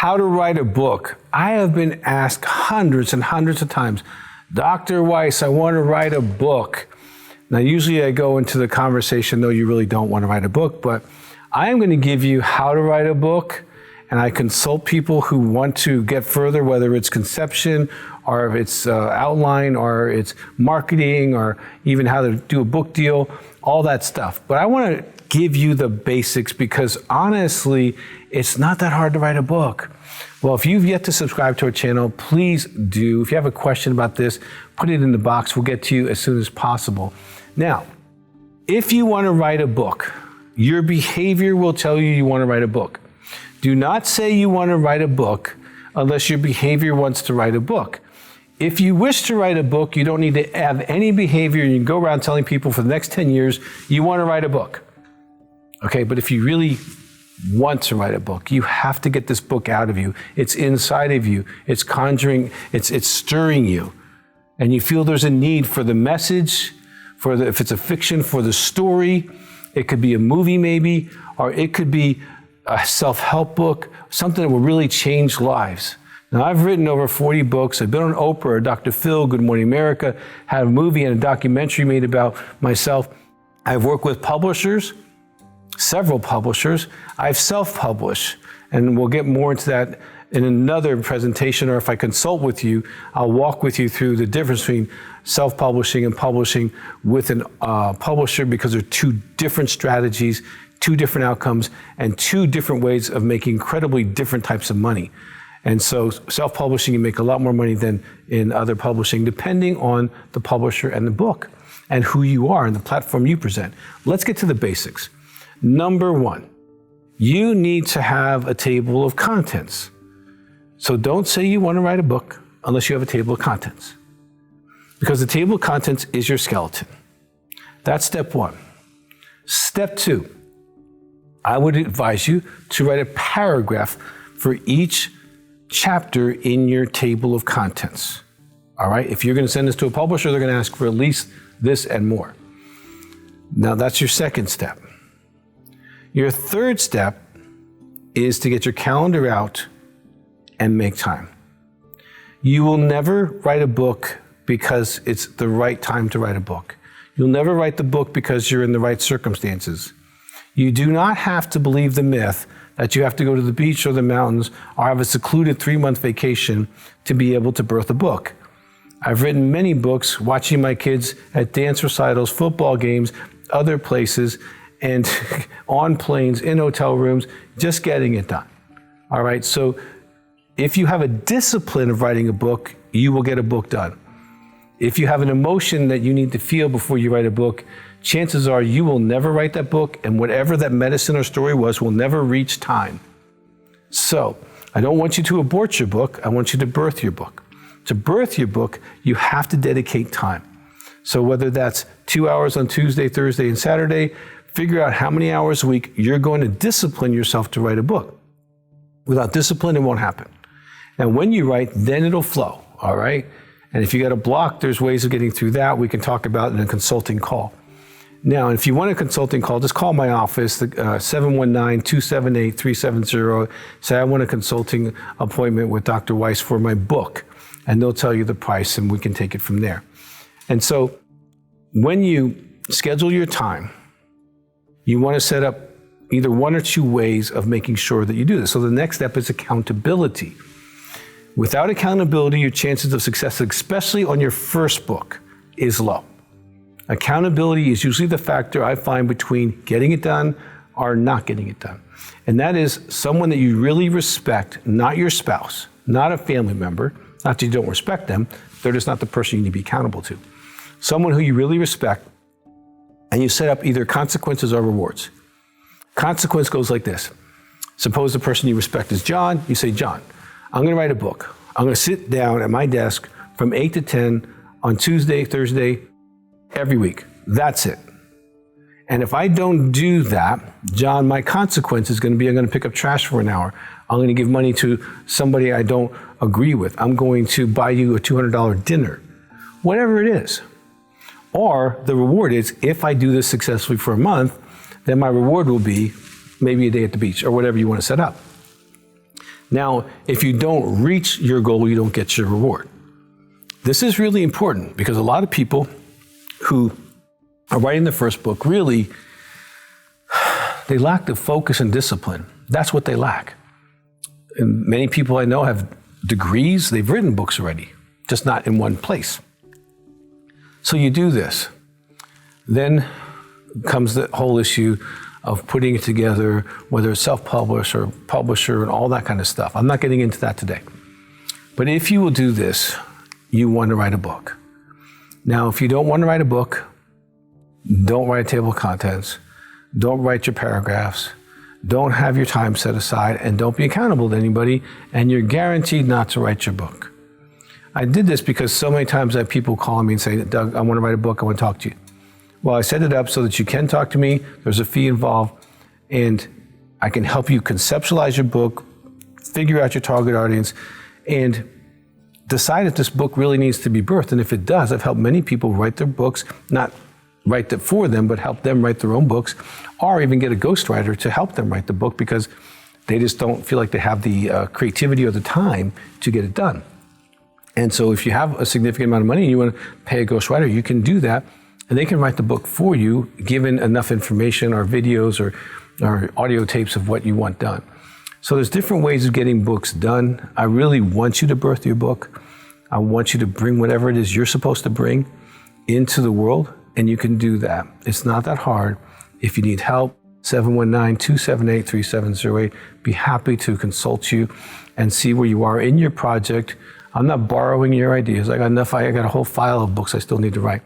how to write a book. I have been asked hundreds and hundreds of times, Dr. Weiss, I want to write a book. Now, usually I go into the conversation, no, you really don't want to write a book, but I am going to give you how to write a book, and I consult people who want to get further, whether it's conception or if it's outline or it's marketing or even how to do a book deal, all that stuff. But I want to give you the basics because honestly, it's not that hard to write a book. Well, if you've yet to subscribe to our channel, please do. If you have a question about this, put it in the box. We'll get to you as soon as possible. Now, if you want to write a book, your behavior will tell you you want to write a book. Do not say you want to write a book unless your behavior wants to write a book. If you wish to write a book, you don't need to have any behavior. You can go around telling people for the next 10 years, you want to write a book. Okay, but if you really want to write a book, you have to get this book out of you. It's inside of you. It's conjuring, it's stirring you. And you feel there's a need for the message, if it's a fiction, for the story. It could be a movie maybe, or it could be a self-help book, something that will really change lives. Now, I've written over 40 books. I've been on Oprah, Dr. Phil, Good Morning America, had a movie and a documentary made about myself. I've worked with publishers, several publishers. I've self-published, and we'll get more into that in another presentation, or if I consult with you, I'll walk with you through the difference between self-publishing and publishing with a publisher, because they're two different strategies, two different outcomes, and two different ways of making incredibly different types of money. And so self-publishing, you make a lot more money than in other publishing, depending on the publisher and the book and who you are and the platform you present. Let's get to the basics. Number one, you need to have a table of contents. So don't say you want to write a book unless you have a table of contents, because the table of contents is your skeleton. That's step one. Step two, I would advise you to write a paragraph for each chapter in your table of contents. All right? If you're going to send this to a publisher, they're going to ask for at least this and more. Now, that's your second step. Your third step is to get your calendar out and make time. You will never write a book because it's the right time to write a book. You'll never write the book because you're in the right circumstances. You do not have to believe the myth that you have to go to the beach or the mountains or have a secluded 3-month vacation to be able to birth a book. I've written many books watching my kids at dance recitals, football games, other places, and on planes, in hotel rooms, just getting it done. All right, so if you have a discipline of writing a book, you will get a book done. If you have an emotion that you need to feel before you write a book, chances are you will never write that book, and whatever that medicine or story was will never reach time. So I don't want you to abort your book. I want you to birth your book. To birth your book, you have to dedicate time. So whether that's 2 hours on Tuesday, Thursday, and Saturday, figure out how many hours a week you're going to discipline yourself to write a book. Without discipline, it won't happen. And when you write, then it'll flow, all right? And if you got a block, there's ways of getting through that we can talk about in a consulting call. Now, if you want a consulting call, just call my office, 719-278-370. Say, I want a consulting appointment with Dr. Weiss for my book. And they'll tell you the price, and we can take it from there. And so when you schedule your time, you want to set up either one or two ways of making sure that you do this. So the next step is accountability. Without accountability, your chances of success, especially on your first book, is low. Accountability is usually the factor I find between getting it done or not getting it done. And that is someone that you really respect, not your spouse, not a family member, not that you don't respect them, they're just not the person you need to be accountable to. Someone who you really respect, and you set up either consequences or rewards. Consequence goes like this. Suppose the person you respect is John. You say, John, I'm going to write a book. I'm going to sit down at my desk from 8 to 10 on Tuesday, Thursday, every week. That's it. And if I don't do that, John, my consequence is going to be I'm going to pick up trash for an hour. I'm going to give money to somebody I don't agree with. I'm going to buy you a $200 dinner. Whatever it is. Or the reward is, if I do this successfully for a month, then my reward will be maybe a day at the beach or whatever you want to set up. Now, if you don't reach your goal, you don't get your reward. This is really important because a lot of people who are writing their first book really, they lack the focus and discipline. That's what they lack. And many people I know have degrees, they've written books already, just not in one place. So you do this. Then comes the whole issue of putting it together, whether it's self-published or publisher and all that kind of stuff. I'm not getting into that today. But if you will do this, you want to write a book. Now, if you don't want to write a book, don't write a table of contents, don't write your paragraphs, don't have your time set aside, and don't be accountable to anybody, and you're guaranteed not to write your book. I did this because so many times I have people calling me and saying, Doug, I want to write a book, I want to talk to you. Well, I set it up so that you can talk to me, there's a fee involved, and I can help you conceptualize your book, figure out your target audience, and decide if this book really needs to be birthed. And if it does, I've helped many people write their books, not write it for them, but help them write their own books, or even get a ghostwriter to help them write the book because they just don't feel like they have the creativity or the time to get it done. And so if you have a significant amount of money and you want to pay a ghostwriter, you can do that. And they can write the book for you, given enough information or videos or audio tapes of what you want done. So there's different ways of getting books done. I really want you to birth your book. I want you to bring whatever it is you're supposed to bring into the world, and you can do that. It's not that hard. If you need help, 719-278-3708. Be happy to consult you and see where you are in your project. I'm not borrowing your ideas. I got a whole file of books I still need to write.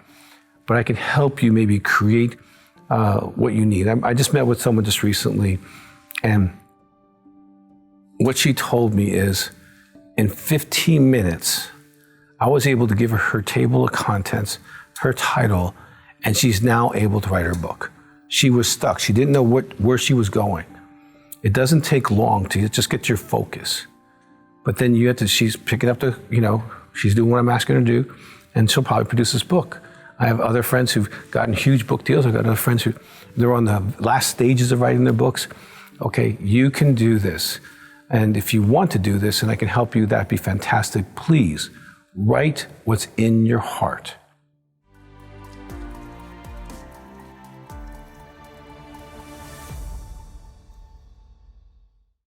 But I can help you maybe create what you need. I just met with someone just recently, and what she told me is, in 15 minutes, I was able to give her her table of contents, her title, and she's now able to write her book. She was stuck. She didn't know where she was going. It doesn't take long to just get your focus. But then she's picking up she's doing what I'm asking her to do, and she'll probably produce this book. I have other friends who've gotten huge book deals. I've got other friends they're on the last stages of writing their books. Okay, you can do this. And if you want to do this and I can help you, that'd be fantastic. Please write what's in your heart.